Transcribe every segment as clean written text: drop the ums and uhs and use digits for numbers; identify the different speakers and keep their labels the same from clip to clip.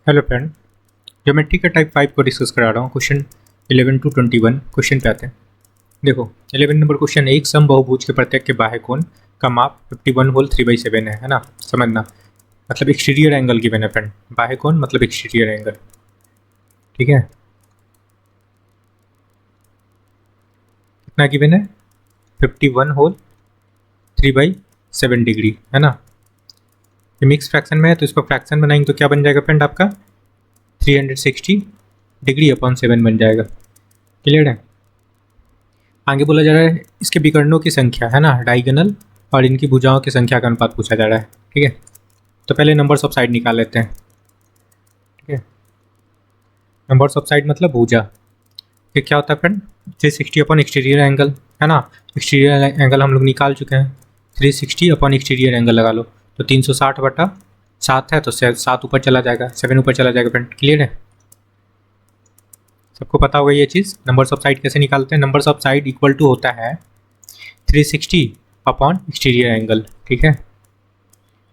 Speaker 1: Hello friend, geometry का type 5 को discuss करा रहा हूँ। क्वेश्चन 11 to 21 क्वेश्चन पे आते हैं। देखो 11 नंबर क्वेश्चन, एक सम बहुभुज के प्रत्येक के बाह्य कोण का माप 51 होल 3/7 है ना। समझना, मतलब एक्सटीरियर एंगल गिवन है फ्रेंड। बाह्य कोण मतलब एक्सटीरियर एंगल, ठीक है। कितना गिवन है? 51 होल 3/7 डिग्री है ना। ये मिक्स फ्रैक्शन में है तो इसको फ्रैक्शन बनाएंगे तो क्या बन जाएगा फ्रेंड? आपका 360 डिग्री अपॉन 7 बन जाएगा। क्लियर है? आगे बोला जा रहा है इसके विकर्णों की संख्या है ना, डायगोनल, और इनकी भुजाओं की संख्या का अनुपात पूछा जा रहा है। ठीक है, तो पहले नंबर्स ऑफ साइड निकाल लेते हैं। ठीक है, नंबर्स ऑफ साइड मतलब भुजा। ये क्या होता है फ्रेंड? 360 अपॉन एक्सटीरियर एंगल है ना। एक्सटीरियर एंगल हम लोग निकाल चुके हैं। 360 अपॉन एक्सटीरियर एंगल लगा लो तो 360/7 है तो 7 ऊपर चला जाएगा, 7 ऊपर चला जाएगा फ्रेंड। क्लियर है? सबको पता होगा ये चीज़। नंबर्स ऑफ साइड कैसे निकालते हैं? Numbers of side equal to होता है 360 अपॉन एक्सटीरियर एंगल। ठीक है,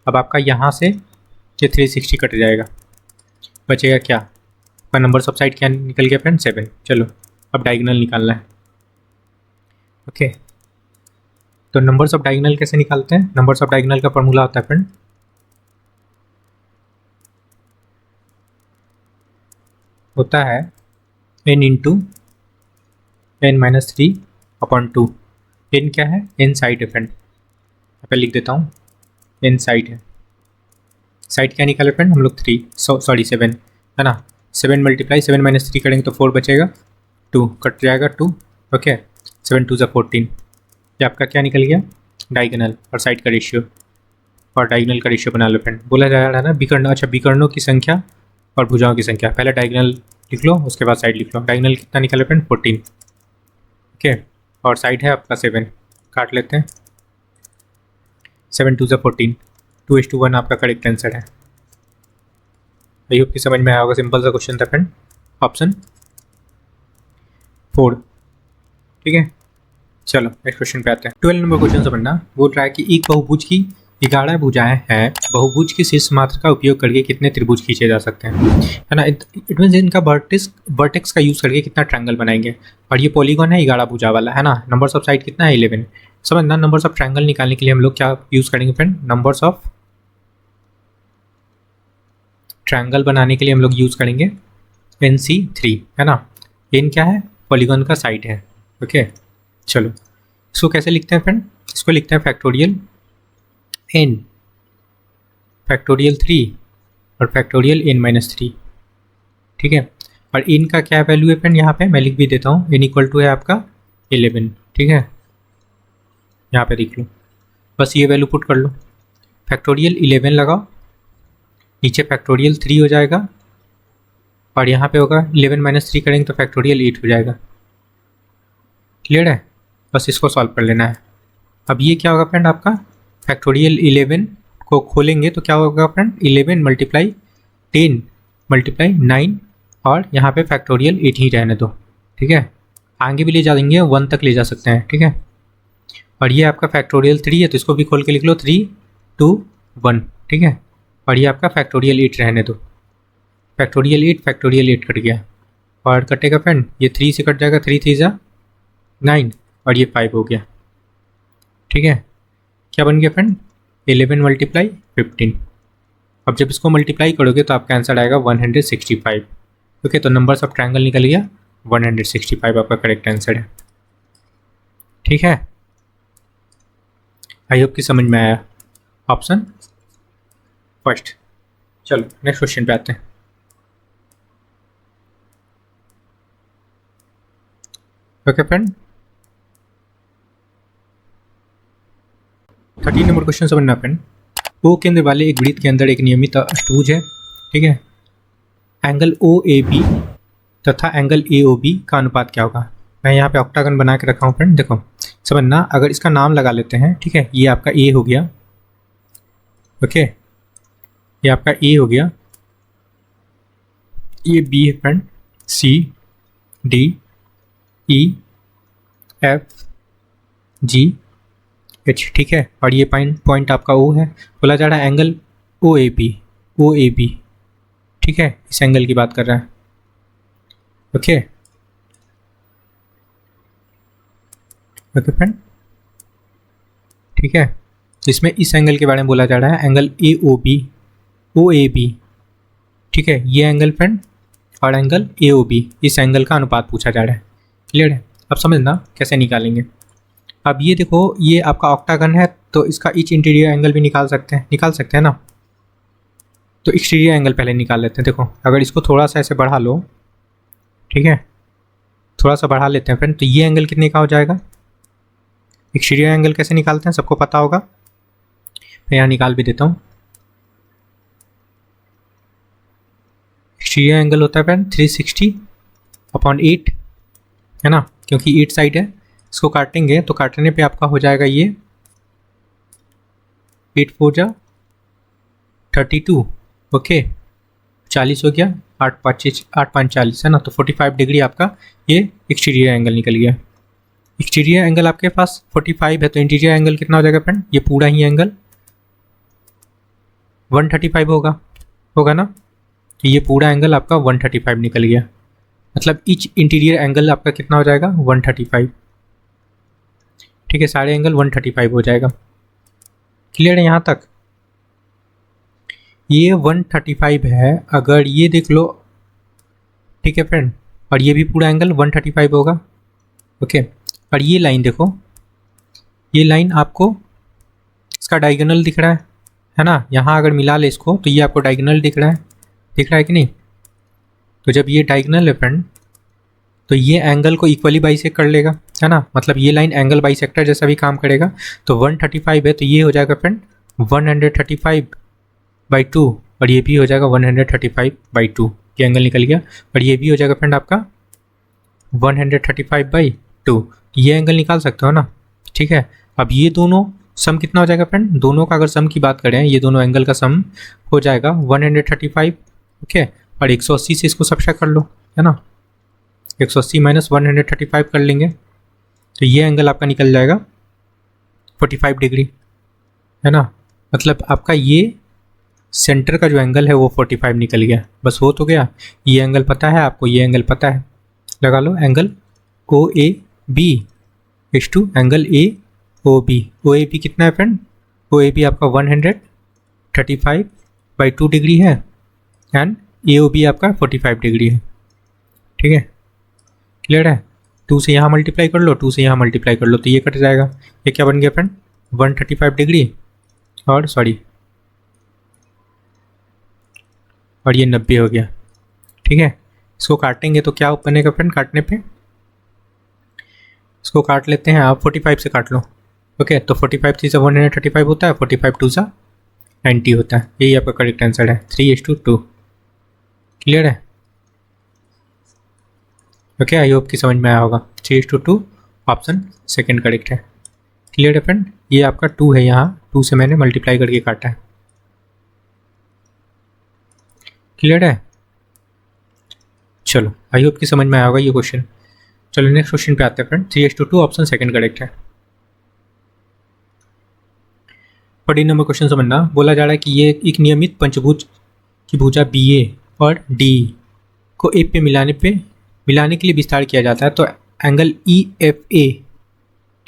Speaker 1: अब आपका यहाँ से ये 360 कट जाएगा, बचेगा क्या? आपका नंबर्स ऑफ साइड क्या निकल गया फ्रेंड? 7। चलो अब डायगोनल निकालना है। ओके, तो नंबर्स ऑफ डायगोनल कैसे निकालते हैं? नंबर्स ऑफ डायगोनल का फॉर्मूला होता है फ्रेंड, होता है n into n-3 upon 2। n क्या है? n साइड है फ्रेंड। यहाँ पे लिख देता हूँ, n साइड है। साइड क्या निकाले फ्रेंड हम लोग? 7 है ना। 7 मल्टीप्लाई 7 - 3 करेंगे तो 4 बचेगा, 2 कट जाएगा 2। ओके, 7 2 = 14। ये आपका क्या निकल गया? डायगोनल और साइड का रेशियो, और डायगोनल का रेशियो बना लो फ्रेंड। बोला जा रहा है ना विकर्ण, अच्छा विकर्णों की संख्या और भुजाओं की संख्या। पहले डायगोनल लिख लो, उसके बाद साइड लिख लो। डायगोनल कितना निकाले फ्रेंड? 14। ओके, और साइड है आपका 7, काट लेते हैं। 7 2 = 14, 2:1 आपका करेक्ट आंसर है। आई होप की समझ में आया होगा। सिंपल सा क्वेश्चन था फ्रेंड। ऑप्शन 4। ठीक है, चलो नेक्स्ट क्वेश्चन पे आते हैं। 12 नंबर क्वेश्चन समझना। बोल रहा है कि एक बहुभुज की 11 भुजाएं हैं, बहुभुज की शीर्ष मात्र का उपयोग करके कितने त्रिभुज खींचे जा सकते हैं, है ना। इट मीन्स इनका वर्टेक्स का यूज़ करके कितना ट्रायंगल बनाएंगे। और ये पॉलीगॉन है 11 भुजा वाला है ना। नंबर्स ऑफ साइड कितना है? 11। समझना, नंबर्स ऑफ ट्रायंगल निकालने के लिए हम लोग क्या यूज़ करेंगे फ्रेंड? नंबर्स ऑफ ट्रायंगल बनाने के लिए हम लोग यूज़ करेंगे NC3 है ना। n क्या है? पॉलीगॉन का साइड है। ओके, चलो इसको कैसे लिखते हैं फ्रेंड? इसको लिखते हैं फैक्टोरियल n फैक्टोरियल 3 और फैक्टोरियल n-3। ठीक है, और n का क्या वैल्यू है फ्रेंड? यहाँ पे मैं लिख भी देता हूँ, n = है आपका 11। ठीक है, यहाँ पे लिख लो, बस ये वैल्यू पुट कर लो। फैक्टोरियल 11 लगाओ, नीचे फैक्टोरियल 3 हो जाएगा, और यहाँ पे होगा 11 - 3 करेंगे तो फैक्टोरियल 8 हो जाएगा। क्लियर है? बस इसको सॉल्व कर लेना है। अब ये क्या होगा फ्रेंड? आपका फैक्टोरियल 11 को खोलेंगे तो क्या होगा फ्रेंड? 11 × 10 × 9, और यहाँ पे फैक्टोरियल 8 ही रहने दो। ठीक है, आगे भी ले जाएंगे, 1 तक ले जा सकते हैं। ठीक है, और ये आपका फैक्टोरियल 3 है तो इसको भी खोल के लिख लो, 3 2 1। ठीक है, और ये आपका फैक्टोरियल 8 रहने दो। फैक्टोरियल 8 कट गया, और कटेगा फ्रेंड, ये 3 से कट जाएगा, 3 3 = 9, और ये 5 हो गया। ठीक है, क्या बन गया फ्रेंड? 11 × 15। अब जब इसको मल्टीप्लाई करोगे तो आपका आंसर आएगा 165। ओके, तो नंबर्स ऑफ ट्रायंगल निकल गया 165 आपका करेक्ट आंसर है। ठीक है, आई होप की समझ में आया। Option first. चलो नेक्स्ट क्वेश्चन पे आते हैं। ओके फ्रेंड, 13 नंबर क्वेश्चन समझना फ्रेंड। ओ केंद्र वाले एक वृत्त के अंदर एक नियमित अष्टभुज है। ठीक है, एंगल OAB तथा एंगल AOB का अनुपात क्या होगा? मैं यहाँ पे ऑक्टागन बना के रखा हूँ फ्रेंड। देखो समझना, अगर इसका नाम लगा लेते हैं। ठीक है, ये आपका A हो गया। ओके, ये आपका A हो गया, ये B है friend, C D E F G H। ठीक है, और ये पॉइंट आपका O है। बोला जा रहा है एंगल OAB ठीक है, इस एंगल की बात कर रहा है। ओके ओके फ्रेंड, ठीक है। तो इसमें इस एंगल के बारे में बोला जा रहा है, angle A O B, O A B, ठीक है, ये एंगल फ्रेंड और एंगल ए ओ बी, इस एंगल का अनुपात पूछा जा रहा है। क्लियर है? अब समझना कैसे निकालेंगे। अब ये देखो, ये आपका ऑक्टागन है तो इसका ईच इंटीरियर एंगल भी निकाल सकते हैं ना। तो एक्सटीरियर एंगल पहले निकाल लेते हैं। देखो अगर इसको थोड़ा सा ऐसे बढ़ा लो, ठीक है, थोड़ा सा बढ़ा लेते हैं फ्रेंड, तो ये एंगल कितने का हो जाएगा। एक्सटीरियर एंगल कैसे निकालते हैं सबको पता होगा, मैं यहाँ निकाल भी देता हूँ। एक्सटीरियर एंगल होता है फ्रेंड 360/8, है ना, क्योंकि 8 साइड है। इसको काटेंगे तो काटने पे आपका हो जाएगा ये 8 4 जा 32, ओके, 40 हो गया, 8 5 40 है ना। तो 45 डिग्री आपका ये एक्सटीरियर एंगल निकल गया। एक्सटीरियर एंगल आपके पास 45 है तो इंटीरियर एंगल कितना हो जाएगा फ्रेंड, ये पूरा ही एंगल 135 होगा ना। तो ये पूरा एंगल आपका 135 निकल गया, मतलब ईच इंटीरियर एंगल आपका कितना हो जाएगा 135, ठीक है, सारे एंगल 135 हो जाएगा। क्लियर है यहाँ तक? ये 135 है, अगर ये देख लो, ठीक है फ्रेंड, और ये भी पूरा एंगल 135 होगा, ओके। और ये लाइन देखो, ये लाइन आपको इसका डायगोनल दिख रहा है ना, यहाँ अगर मिला ले इसको तो ये आपको डायगोनल दिख रहा है कि नहीं। तो जब ये डायगोनल है फ्रेंड तो ये एंगल को इक्वली बाइसेक्ट कर लेगा, है ना, मतलब ये लाइन एंगल बाइसेक्टर जैसा भी काम करेगा। तो 135 है तो ये हो जाएगा फ्रेंड 135/2, और ये भी हो जाएगा 135/2, ये एंगल निकल गया। और ये भी हो जाएगा फ्रेंड आपका 135/2, ये एंगल निकाल सकते हो ना, ठीक है। अब ये दोनों सम कितना हो जाएगा फ्रेंड, दोनों का अगर सम की बात करें, ये दोनों एंगल का सम हो जाएगा 135, ओके। और 180 से इसको सब्ट्रैक्ट कर लो, है ना, 180 माइनस 135 कर लेंगे तो ये एंगल आपका निकल जाएगा 45 डिग्री, है ना। मतलब आपका ये सेंटर का जो एंगल है वो 45 निकल गया। बस हो तो गया, ये एंगल पता है आपको, ये एंगल पता है, लगा लो angle O A B = angle A O B. O A B कितना है फ्रेंड, ओ ए बी आपका 135/2 डिग्री है, एंड ए ओ बी आपका 45 डिग्री है, ठीक है। क्लियर है? 2 से यहाँ मल्टीप्लाई कर लो, 2 से यहाँ मल्टीप्लाई कर लो तो ये कट जाएगा। ये क्या बन गया फ्रेंड 135 डिग्री और और ये 90 हो गया, ठीक है। इसको काटेंगे तो क्या बनेगा फ्रेंड, काटने पे इसको काट लेते हैं आप, 45 से काट लो, ओके। तो 45 3 से 135 होता है, 45 2 से 90 होता है, यही आपका करेक्ट आंसर है 3:2। क्लियर है? ओके, आई होप कि समझ में आया होगा। 3:2 ऑप्शन सेकंड करेक्ट है। क्लियर है फ्रेंड? ये आपका 2 है, यहाँ 2 से मैंने मल्टीप्लाई करके काटा है। क्लियर है? चलो, आई होप कि समझ में आया होगा ये क्वेश्चन। चलो नेक्स्ट क्वेश्चन पे आते हैं फ्रेंड। 3:2 ऑप्शन सेकंड करेक्ट है। 14 नंबर क्वेश्चन समझना, बोला जा रहा है कि ये एक नियमित पंचभुज की भुजा बी ए और डी को ए पे मिलाने के लिए विस्तार किया जाता है, तो एंगल ई एफ ए,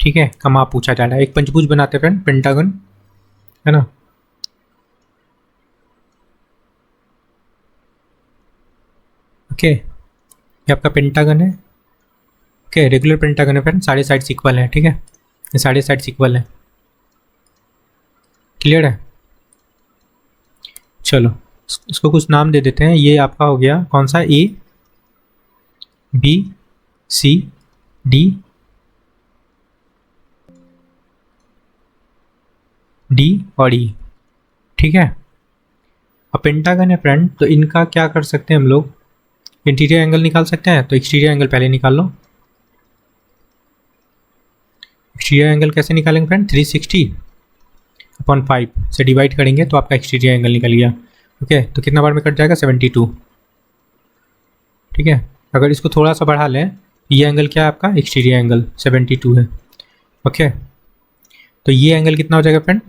Speaker 1: ठीक है, का माप पूछा जा रहा है। एक पंचभुज बनाते हैं फ्रेंड, पेंटागन, है ना। ओके, ये आपका पेंटागन है, ओके, रेगुलर पेंटागन है फ्रेंड, सारे साइड्स इक्वल हैं, ठीक है, ये सारे साइड्स इक्वल हैं। क्लियर है? चलो इसको कुछ नाम दे देते हैं। ये आपका हो गया कौन सा, ए बी सी डी और ई, ठीक है। अब पेंटागन है फ्रेंड, तो इनका क्या कर सकते हैं हम लोग, इंटीरियर एंगल निकाल सकते हैं। तो एक्सटीरियर एंगल पहले निकाल लो। एक्सटीरियर एंगल कैसे निकालेंगे फ्रेंड, 360/5 से डिवाइड करेंगे तो आपका एक्सटीरियर एंगल निकल गया, ओके। तो कितना बार में कट जाएगा, 72, ठीक है। अगर इसको थोड़ा सा बढ़ा लें, ये एंगल क्या है आपका, एक्सटीरियर एंगल 72 है, ओके। तो ये एंगल कितना हो जाएगा फ्रेंड,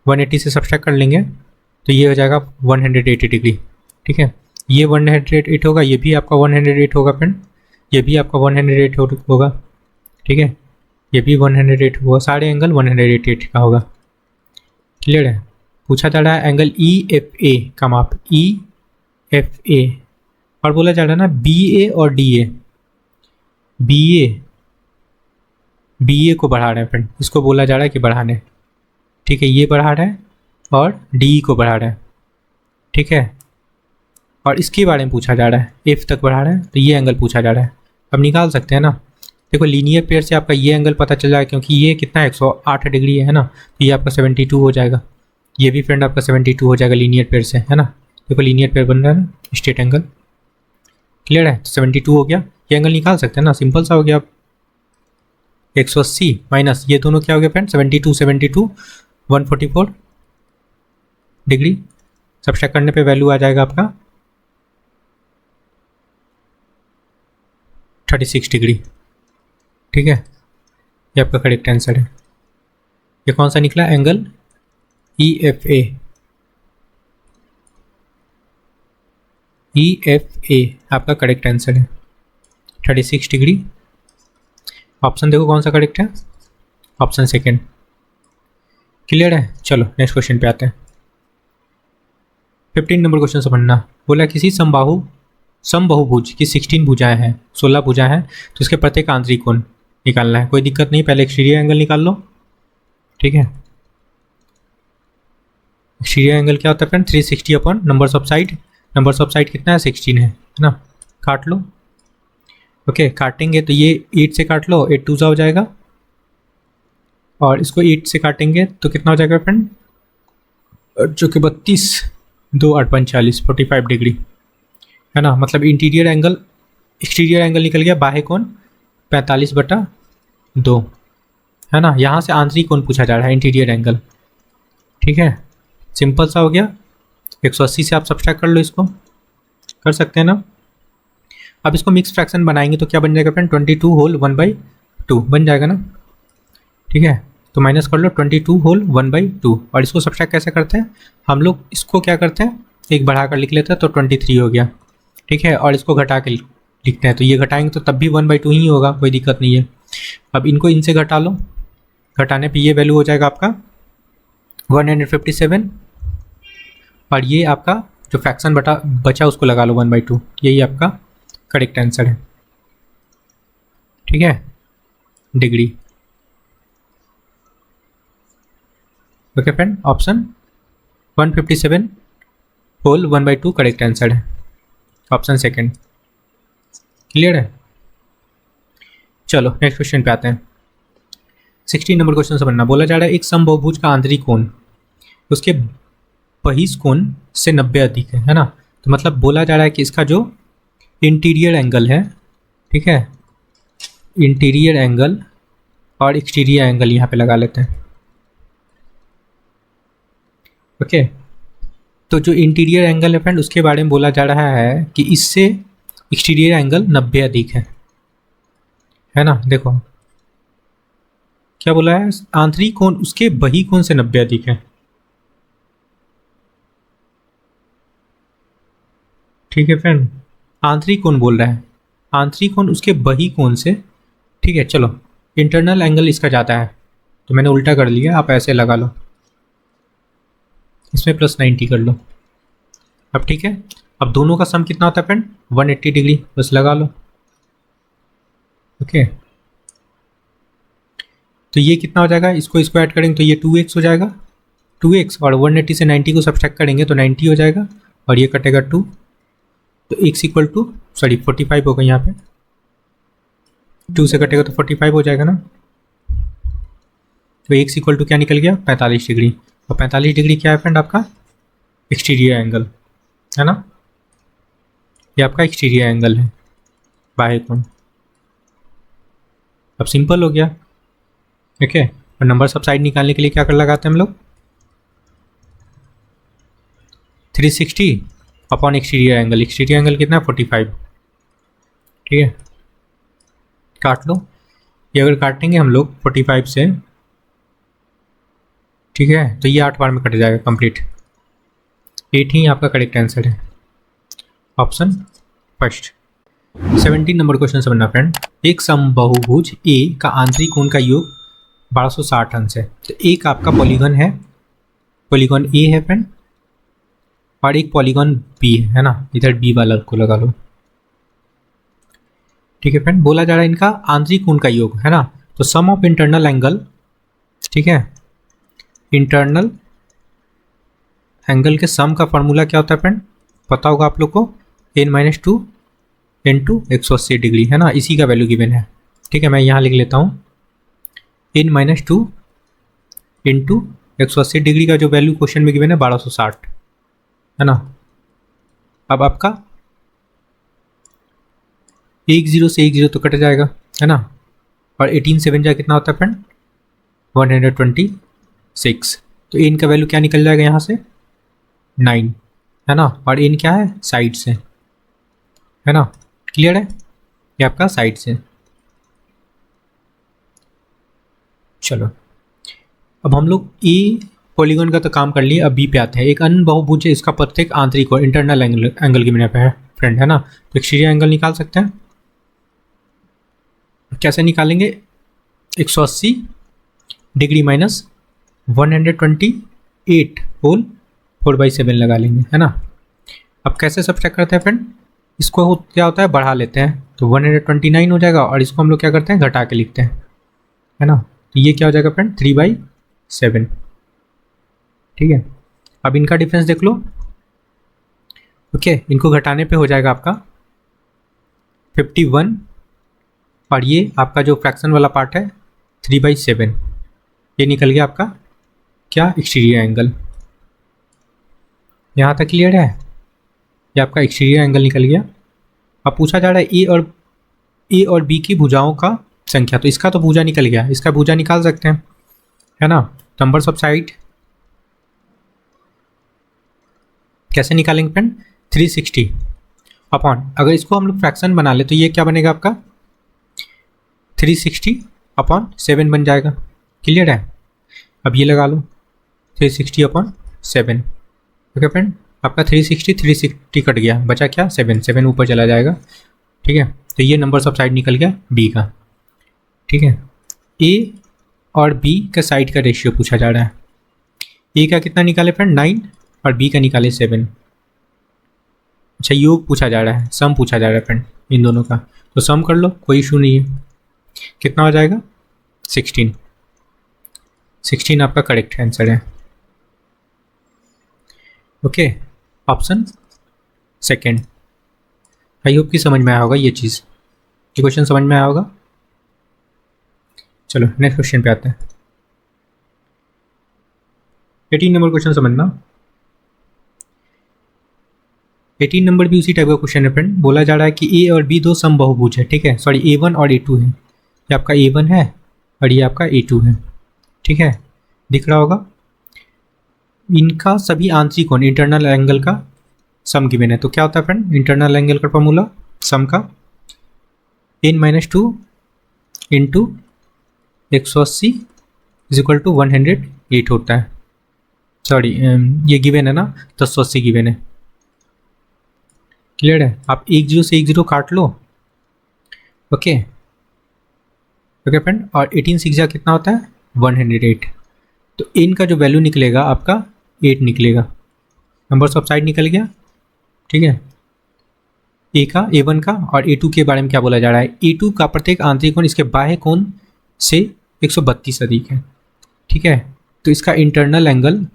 Speaker 1: 180 से सब्ट्रैक्ट कर लेंगे तो ये हो जाएगा 180 डिग्री, ठीक है, ये 108 होगा, ये भी आपका 108 होगा फ्रेंड, ये भी आपका 108 होगा, ठीक है, ये भी 108 होगा, सारे एंगल 188 का होगा। क्लियर है। पूछा जा रहा है एंगल ई एफ ए का माप, ई एफ ए, और बोला जा रहा है ना बी ए और डी ए, बी ए को बढ़ा रहे हैं फ्रेंड, इसको बोला जा रहा है कि बढ़ाने, ठीक है, ये बढ़ा रहा है और डी को बढ़ा रहा है, ठीक है, और इसके बारे में पूछा जा रहा है, एफ तक बढ़ा रहा है, तो ये एंगल पूछा जा रहा है। अब निकाल सकते हैं ना, देखो लीनियर पेयर से आपका ये एंगल पता चल जाएगा, क्योंकि ये कितना है 108 डिग्री है ना, तो ये आपका 72 हो जाएगा, ये भी फ्रेंड आपका 72 हो जाएगा लीनियर पेयर से, है ना। देखो लीनियर पेयर बन रहा है ना, स्ट्रेट एंगल। क्लियर है, 72 हो गया, ये एंगल निकाल सकते हैं ना, सिंपल सा हो गया। 180 माइनस ये दोनों क्या हो गया फ्रेंड, 72 144 डिग्री, सब्सट्रैक्ट करने पे वैल्यू आ जाएगा आपका 36 डिग्री, ठीक है, ये आपका करेक्ट आंसर है। ये कौन सा निकला एंगल, ई एफ ए आपका करेक्ट आंसर है, 36 डिग्री। ऑप्शन देखो कौन सा करेक्ट है, ऑप्शन सेकेंड। क्लियर है, चलो नेक्स्ट क्वेश्चन पे आते हैं। 15 नंबर क्वेश्चन समझना, बोला किसी समबाहुभुज की 16 भुजाएं हैं, 16 भुजाएं हैं, तो इसके प्रत्येक आंतरिक कोण निकालना है। कोई दिक्कत नहीं, पहले एक्सटीरियर एंगल निकाल लो, ठीक है। एक्सटीरियर एंगल क्या होता है friend, 360 upon numbers of side, numbers of side कितना है 16 है ना, काट लो। ओके, काटेंगे तो ये 8 से काट लो, 8 2 हो जाएगा, और इसको 8 से काटेंगे तो कितना हो जाएगा फ्रेंड, जो कि 32 2 8 45 45 डिग्री, है ना। मतलब इंटीरियर एंगल, एक्सटीरियर एंगल निकल गया, बाह्य कोण 45/2, है ना। यहाँ से आंतरिक कोण पूछा जा रहा है, इंटीरियर एंगल, ठीक है, सिंपल सा हो गया। 180 से आप सब्सट्रैक्ट कर लो, इसको कर सकते हैं ना। अब इसको मिक्स फ्रैक्शन बनाएंगे तो क्या बन जाएगा फ्रेंड, 22 होल 1/2 बन जाएगा ना, ठीक है। तो माइनस कर लो 22 होल 1/2, और इसको सब्सट्रैक्ट कैसे करते हैं हम लोग, इसको क्या करते हैं एक बढ़ा कर लिख लेते हैं, तो 23 हो गया, ठीक है, और इसको घटा के लिखते हैं, तो ये घटाएंगे तो तब भी 1/2 ही होगा, कोई दिक्कत नहीं है। अब इनको इनसे घटा लो, घटाने पे ये वैल्यू हो जाएगा आपका 157, और ये आपका जो फ्रैक्शन बचा उसको लगा लो 1/2, यही आपका करेक्ट आंसर है, ठीक है, degree. Okay friend, option 157 whole 1/2 correct answer है, ऑप्शन सेकेंड। क्लियर है, चलो नेक्स्ट क्वेश्चन पे आते हैं। 16 नंबर क्वेश्चन समझना, बोला जा रहा है एक समबाहुभुज का आंतरिक कोण उसके बहिष कोण से 90 अधिक है ना। तो मतलब बोला जा रहा है कि इसका जो इंटीरियर एंगल है, ठीक है, इंटीरियर एंगल और एक्सटीरियर एंगल यहाँ पे लगा लेते हैं। ओके, तो जो इंटीरियर एंगल है फ्रेंड उसके बारे में बोला जा रहा है कि इससे एक्सटीरियर एंगल 90 अधिक है ना। देखो क्या बोला है, आंतरिक कोण उसके बहिः कोण से 90 अधिक है, ठीक है फ्रेंड, आंतरिक कोण बोल रहा है, आंतरिक कोण उसके बहिः कोण से, ठीक है। चलो इंटरनल एंगल इसका ज़्यादा है, तो मैंने उल्टा कर लिया, आप ऐसे लगा लो, इसमें +90 कर लो। अब ठीक है, अब दोनों का सम कितना होता है फ्रेंड, 180 डिग्री, बस लगा लो। ओके, तो ये कितना हो जाएगा, इसको ऐड करेंगे तो ये 2x हो जाएगा, 2x, और 180 से 90 को सब्सट्रैक्ट करेंगे तो 90 हो जाएगा, और ये कटेगा 2, तो x इक्वल टू 45 होगा, यहाँ पे 2 से कटेगा तो 45 हो जाएगा ना। तो x इक्वल टू क्या निकल गया, 45 डिग्री, और 45 डिग्री क्या है फ्रेंड आपका एक्सटीरियर एंगल, है ना, ये आपका एक्सटीरियर एंगल है, बाह्य कोण। अब सिंपल हो गया, ठीक है। और नंबर सब साइड निकालने के लिए क्या कर लगाते हैं हम लोग, 360 upon exterior angle, exterior angle कितना है 45, ठीक है, काट लो। ये अगर काटेंगे हम लोग 45 से, ठीक है, तो ये 8 बार में कट जाएगा कंप्लीट, 8 ही आपका करेक्ट आंसर है, ऑप्शन फर्स्ट। 17 नंबर क्वेश्चन समझना फ्रेंड। एक समबाहुभुज ए का आंतरिक कोण का योग 1260 अंश है। तो एक आपका पॉलीगन है, पॉलीगन ए है फ्रेंड, और एक पॉलीगन बी है ना, इधर बी वाला को लगा लो। ठीक है फ्रेंड, बोला जा रहा है इनका आंतरिक कोण का योग है ना। तो सम ऑफ इंटरनल एंगल, ठीक है, इंटरनल एंगल के सम का फॉर्मूला क्या होता है फ्रेंड, पता होगा आप लोग को, n-2 इंटू 180 डिग्री है ना, इसी का वैल्यू गिवन है। ठीक है, मैं यहाँ लिख लेता हूँ n-2 इंटू 180 डिग्री का जो वैल्यू क्वेश्चन में गिवन है 1260 है ना। अब आपका 10 से 10 तो कट जाएगा है ना, और 18 से 7 जाए कितना होता है फ्रेंड, 126। तो n का वैल्यू क्या निकल जाएगा यहाँ से, 9 है ना, और n क्या है, साइड से है ना। क्लियर है, ये आपका साइड से। चलो अब हम लोग ए पॉलीगन का तो काम कर लिए, अब बी पे आते हैं। एक अन्य बहुभुज है, इसका प्रत्येक आंतरिक और इंटरनल एंगल गिवन है फ्रेंड है ना। तो एक्सटीरियर एंगल निकाल सकते हैं, कैसे निकालेंगे, 180 डिग्री माइनस 128 होल 4/7 लगा लेंगे है ना। अब कैसे सब्ट्रैक्ट करते हैं फ्रेंड, इसको क्या होता है, बढ़ा लेते हैं तो 129 हो जाएगा, और इसको हम लोग क्या करते हैं, घटा के लिखते हैं है ना। तो ये क्या हो जाएगा फ्रेंड, 3/7। ठीक है, अब इनका डिफरेंस देख लो। ओके, इनको घटाने पे हो जाएगा आपका 51, और ये आपका जो फ्रैक्शन वाला पार्ट है 3/7, ये निकल गया आपका क्या, एक्सटीरियर एंगल। यहाँ तक क्लियर है, ये आपका एक्सटीरियर एंगल निकल गया। अब पूछा जा रहा है ए और बी की भुजाओं का संख्या, तो इसका तो भुजा निकल गया, इसका भुजा निकाल सकते हैं है ना। नंबर्स ऑफ साइड कैसे निकालेंगे फ्रेंड, 360 अपॉन, अगर इसको हम लोग फ्रैक्शन बना ले तो ये क्या बनेगा आपका, 360 अपॉन 7 बन जाएगा। क्लियर है, अब ये लगा लो 360 अपॉन 7। ओके फ्रेंड, आपका 360 कट गया, बचा क्या, 7 ऊपर चला जाएगा। ठीक है, तो ये नंबर्स ऑफ साइड निकल गया बी का। ठीक है, ए और बी का साइड का रेशियो पूछा जा रहा है। ए का कितना निकाले फ्रेंड, 9, और बी का निकाले 7। अच्छा, योग पूछा जा रहा है, सम पूछा जा रहा है फ्रेंड इन दोनों का, तो सम कर लो, कोई इशू नहीं है। कितना हो जाएगा, 16 आपका करेक्ट आंसर है। Okay, option second. I hope कि समझ में आया होगा ये चीज़, ये क्वेश्चन समझ में आया होगा। चलो नेक्स्ट क्वेश्चन पे आते हैं। 18 नंबर क्वेश्चन समझना। 18 नंबर भी उसी टाइप का क्वेश्चन है फ्रेंड। बोला जा रहा है कि ए और बी दो समबाहुभुज है, ठीक है, सॉरी A1 और A2 है। ये आपका A1 है और ये आपका A2 है। ठीक है, दिख रहा होगा। इनका सभी आंतरिक कोण, इंटरनल एंगल का सम गिवन है। तो क्या होता है फ्रेंड, इंटरनल एंगल का फॉर्मूला सम का n-2 into 180 is equal to 108 होता है। सॉरी, ये गिवन है ना, 1080 गिवन है। क्लियर है, आप 10 से 10 काट लो। ओके ओके फ्रेंड, और 18 6 जा कितना होता है, 108। तो n का जो वैल्यू निकलेगा आपका 8 निकलेगा। नंबर्स ऑफ साइड निकल गया। ठीक है, ए का, A1 का और A2 के बारे में क्या बोला जा रहा है, A2 का प्रत्येक आंतरिक कोण इसके बाह्य कोण से 132 अधिक है। ठीक है, तो इसका इंटरनल एंगल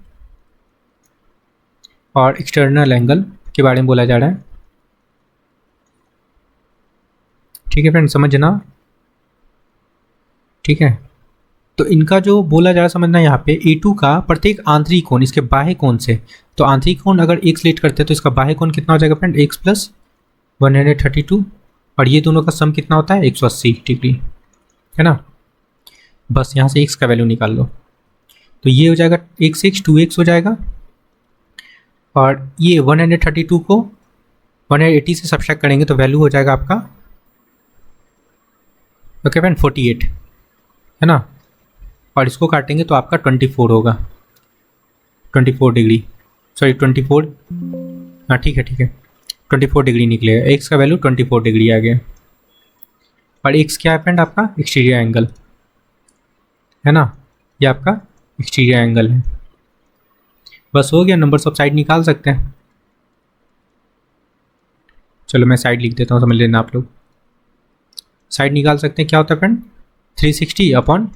Speaker 1: और एक्सटर्नल एंगल के बारे में बोला जा रहा है। ठीक है फ्रेंड, समझना। ठीक है, तो इनका जो बोला जा रहा है समझना, यहाँ पे A2 का प्रत्येक आंतरिक कोण इसके बाह्य कोण से, तो आंतरिक कोण अगर x लेट करते हैं तो इसका बाह्य कोण कितना हो जाएगा फ्रेंड, x प्लस 132, और ये दोनों का सम कितना होता है, 180 डिग्री है ना। बस यहाँ से x का वैल्यू निकाल लो, तो ये हो जाएगा x 2x हो जाएगा, और ये 132 को 180 से सब्ट्रैक्ट करेंगे तो वैल्यू हो जाएगा आपका, ओके फ्रेंड, 48 है ना, और इसको काटेंगे तो आपका 24 होगा, 24 डिग्री, सॉरी 24, हाँ ठीक है ठीक है, 24 डिग्री निकलेगा, एक्स का वैल्यू 24 डिग्री आ गया। और एक्स क्या है फ्रेंड आपका एक्सटीरियर एंगल है ना, ये आपका एक्सटीरियर एंगल है। बस हो गया, नंबर्स ऑफ साइड निकाल सकते हैं। चलो मैं साइड लिख देता हूँ, समझ लेना आप लोग। साइड निकाल सकते हैं, क्या होता है friend 360 upon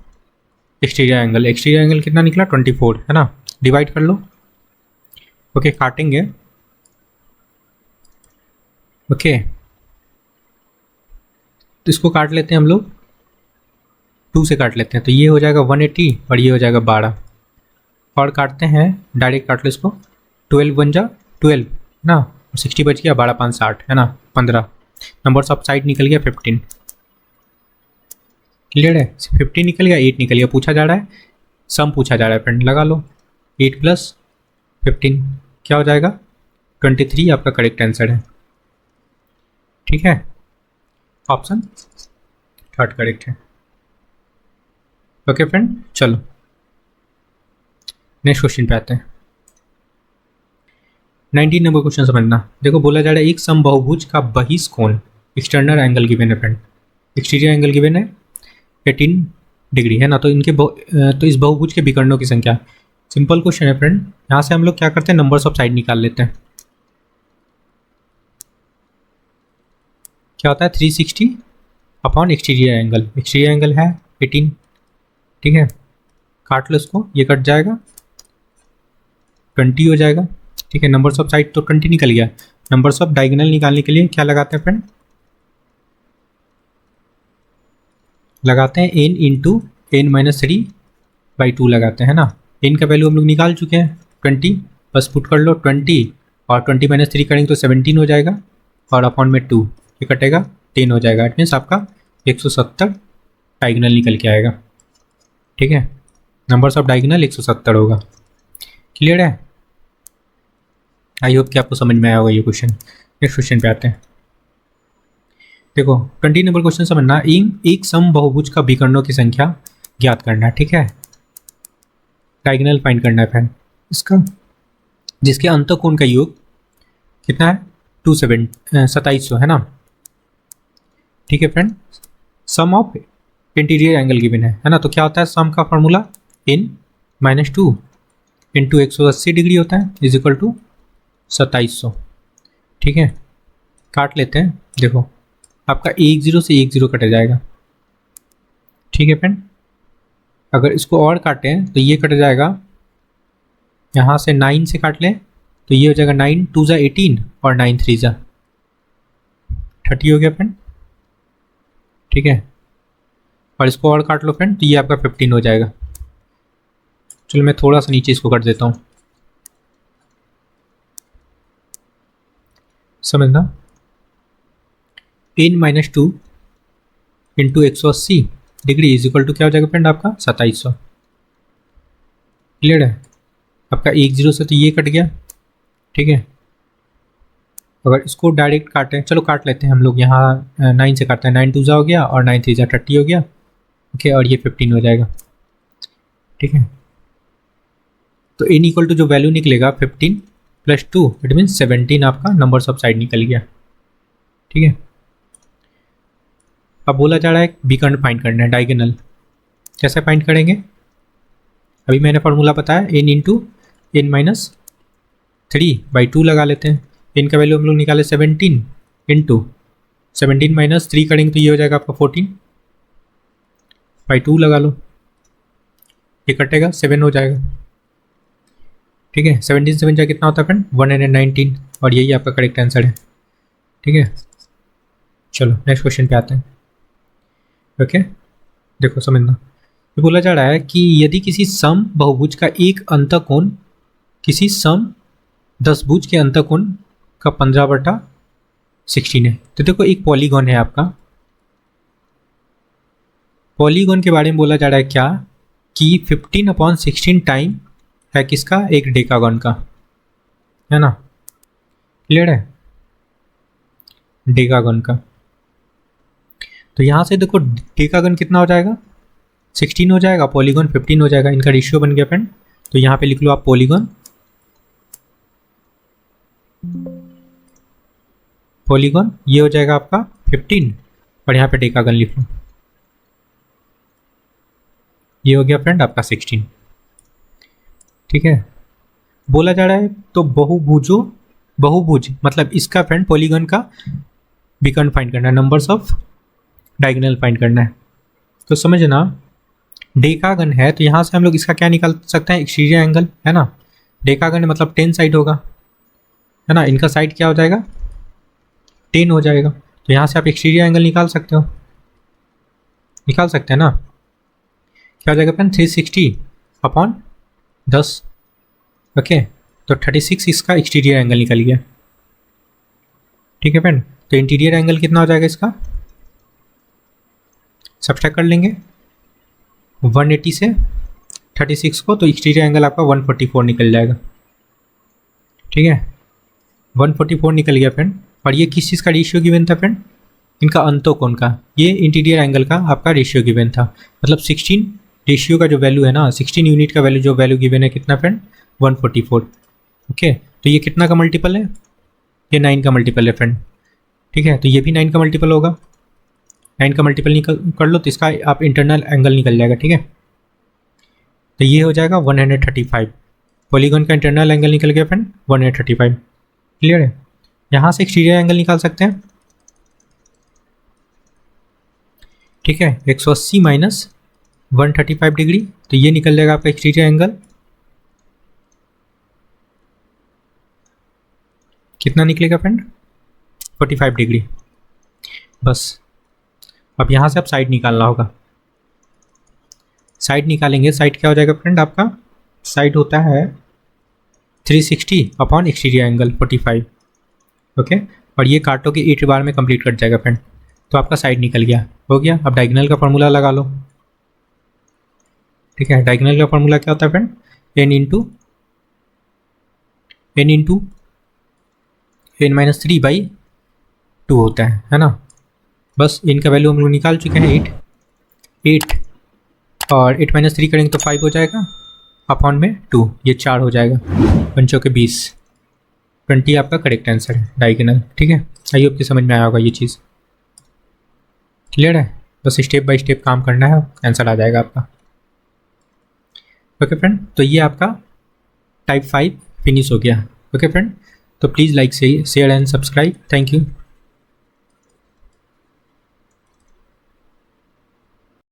Speaker 1: exterior angle. Exterior angle कितना निकला 24 है ना, डिवाइड कर लो। ओके काटेंगे, ओके तो इसको काट लेते हैं हम लोग, 2 से काट लेते हैं, तो ये हो जाएगा 180 और ये हो जाएगा 12। और काटते हैं, डायरेक्ट काट लो इसको, 12 1 जा 12 ना, 60 बच गया, 12 5 60 है ना, 15। नंबर्स ऑफ साइड निकल गया 15। क्लियर है, 15 निकल गया, 8 निकल गया। पूछा जा रहा है, सम पूछा जा रहा है फ्रेंड, लगा लो 8 + 15 क्या हो जाएगा 23, आपका करेक्ट आंसर है। ठीक है, ऑप्शन थर्ड करेक्ट है। ओके फ्रेंड, चलो नेक्स्ट क्वेश्चन पे आते हैं। 19 नंबर क्वेश्चन समझना। देखो बोला जा रहा है एक समबाहुभुज का बहिष कोण, एक्सटर्नल एंगल गिवन है फ्रेंड, एक्सटीरियर एंगल गिवन है 18 डिग्री है ना, तो इनके तो इस बहुभुज के विकर्णों की संख्या। सिंपल क्वेश्चन है फ्रेंड, यहाँ से हम लोग क्या करते हैं नंबर्स ऑफ साइड निकाल लेते हैं। क्या होता है 360 upon exterior angle, exterior angle है 18, ठीक है काट लो इसको, ये कट जाएगा 20 हो जाएगा। ठीक है, नंबर्स ऑफ साइड तो 20 निकल गया। नंबर्स ऑफ डायगोनल निकालने के लिए क्या लगाते हैं फ्रेंड, लगाते हैं n इंटू n-3/2 लगाते हैं ना। n का वैल्यू हम लोग निकाल चुके हैं 20, बस पुट कर लो 20 और 20 - 3 करेंगे तो 17 हो जाएगा, और अपॉन में 2 ये कटेगा 10 हो जाएगा। इट मीन्स आपका 170 डायगोनल निकल के आएगा। ठीक है, नंबर्स ऑफ डायगोनल 170 होगा। क्लियर है, आई होप कि आपको समझ में आया होगा ये क्वेश्चन। नेक्स्ट क्वेश्चन पे आते हैं। देखो 20 नंबर क्वेश्चन समझना, एक समबाहुभुज का विकर्णों की संख्या ज्ञात करना है। ठीक है, डायगोनल फाइंड करना है फ्रेंड इसका, जिसके अंतःकोण का योग कितना है 2700 है ना। ठीक है friend, sum of interior angle given है ना, तो क्या होता है सम का फॉर्मूला n-2 इंटू 180 डिग्री होता है इज इक्वल टू 2700। ठीक है, काट लेते हैं, देखो आपका 10 से 10 कट जाएगा। ठीक है फ्रेंड, अगर इसको और काटें तो ये कट जाएगा, यहाँ से 9 से काट लें तो ये हो जाएगा 9 2 = 18 और 9 3 = 30 हो गया फ्रेंड। ठीक है, और इसको और काट लो फ्रेंड तो ये आपका 15 हो जाएगा। चलो मैं थोड़ा सा नीचे इसको कर देता हूँ, समझना। n-2 into 180 degree is equal to क्या हो जाएगा फ्रेंड आपका 2700। क्लियर है, आपका 10 से तो ये कट गया। ठीक है, अगर इसको डायरेक्ट काटें, चलो काट लेते हैं हम लोग, यहाँ 9 से काटते हैं, 9 2 हो गया और 9 3 30 हो गया। ओके, और ये 15 हो जाएगा। ठीक है, तो n इक्वल टू जो वैल्यू निकलेगा 15 + 2 इट मीन्स 17 आपका नंबर्स ऑफ साइड निकल गया। ठीक है, अब बोला जा रहा है विकर्ण फाइंड करना है डायगोनल, कैसे फाइंड करेंगे, अभी मैंने फार्मूला बताया n इंटू n-3/2 लगा लेते हैं। n का वैल्यू हम लोग निकाले 17 इंटू 17 - 3 करेंगे तो ये हो जाएगा आपका 14/2 लगा लो, ये कटेगा 7 हो जाएगा। ठीक है, 17 7 जा कितना होता है फ्रेंड 119, और यही आपका करेक्ट आंसर है। ठीक है, चलो नेक्स्ट क्वेश्चन पे आते हैं। ओके देखो समझना, ये बोला जा रहा है कि यदि किसी सम बहुभुज का एक अंतःकोण किसी सम 10 भुज के अंतःकोण का 15/16 है, तो देखो एक पॉलीगॉन है आपका, पॉलीगॉन के बारे में बोला जा रहा है क्या कि 15/16 टाइम है किसका, एक डेकागॉन का, है ना। क्लियर है, डेकागॉन का, तो यहाँ से देखो डेकागन कितना हो जाएगा 16 हो जाएगा, पॉलीगॉन 15 हो जाएगा, इनका रेशियो बन गया फ्रेंड। तो यहाँ पे लिख लो आप पॉलीगॉन पॉलीगॉन ये हो जाएगा आपका 15 और यहाँ पे डेकागन लिख लो, ये हो गया फ्रेंड आपका 16। ठीक है, बोला जा रहा है तो बहुभुज मतलब इसका फ्रेंड पॉलीगॉन का विकर्ण फाइंड करना है, नंबर्स ऑफ डायगोनल फाइंड करना है। तो समझना डेकागन है तो यहाँ से हम लोग इसका क्या निकाल सकते हैं, एक्सटीरियर एंगल है ना। डेकागन मतलब 10 साइड होगा है ना, इनका साइड क्या हो जाएगा 10 हो जाएगा। तो यहाँ से आप एक्सटीरियर एंगल निकाल सकते हो, निकाल सकते हैं ना। क्या हो जाएगा फ्रेंड 360 अपॉन 10। ओके, तो 36 इसका एक्सटीरियर एंगल निकल गया। ठीक है फ्रेंड, तो इंटीरियर एंगल कितना हो जाएगा इसका, सब्ट्रैक्ट कर लेंगे 180 से 36 को, तो एक्सटीरियर एंगल आपका 144 निकल जाएगा। ठीक है, 144 निकल गया फ्रेंड। और ये किस चीज़ का रेशियो गिवन था फ्रेंड, इनका अंतोकोण का, ये इंटीरियर एंगल का आपका रेशियो गिवन था। मतलब 16 रेशियो का जो वैल्यू है ना, 16 यूनिट का वैल्यू जो वैल्यू गिवन है कितना फ्रेंड 144। ओके, तो ये कितना का मल्टीपल है, ये 9 का मल्टीपल है फ्रेंड। ठीक है, तो ये भी 9 का मल्टीपल होगा, 9 का मल्टीपल निकल कर लो तो इसका आप इंटरनल एंगल निकल जाएगा। ठीक है, तो ये हो जाएगा 135, पॉलीगॉन का इंटरनल एंगल निकल गया फ्रेंड 135। क्लियर है, यहाँ से एक्सटीरियर एंगल निकाल सकते हैं। ठीक है, 180 माइनस 135 डिग्री, तो ये निकल जाएगा आपका एक्सटीरियर एंगल कितना निकलेगा फ्रेंड 45 डिग्री। बस अब यहाँ से आप साइड निकालना होगा, साइड निकालेंगे। साइड क्या हो जाएगा फ्रेंड आपका, साइड होता है 360 अपॉन एक्सटीरियर एंगल 45। ओके, और ये काटो के 8 बार में कंप्लीट कट जाएगा फ्रेंड, तो आपका साइड निकल गया, हो गया। अब डायगोनल का फॉर्मूला लगा लो। ठीक है, डायगोनल का फॉर्मूला क्या होता है फ्रेंड, n इंटू n-3/2 होता है ना। बस इनका वैल्यू हम लोग निकाल चुके हैं 8 और 8 - 3 करेंगे तो 5 हो जाएगा, अपॉन में 2, ये 4 हो जाएगा, 5 के 20, 20 आपका करेक्ट आंसर है डायगोनल। ठीक है, आई होप कि समझ में आया होगा ये चीज़। क्लियर है, बस स्टेप बाय स्टेप काम करना है, आंसर आ जाएगा आपका। ओके फ्रेंड, तो ये आपका टाइप 5 फिनिश हो गया। ओके फ्रेंड, तो please like share and subscribe. Thank you.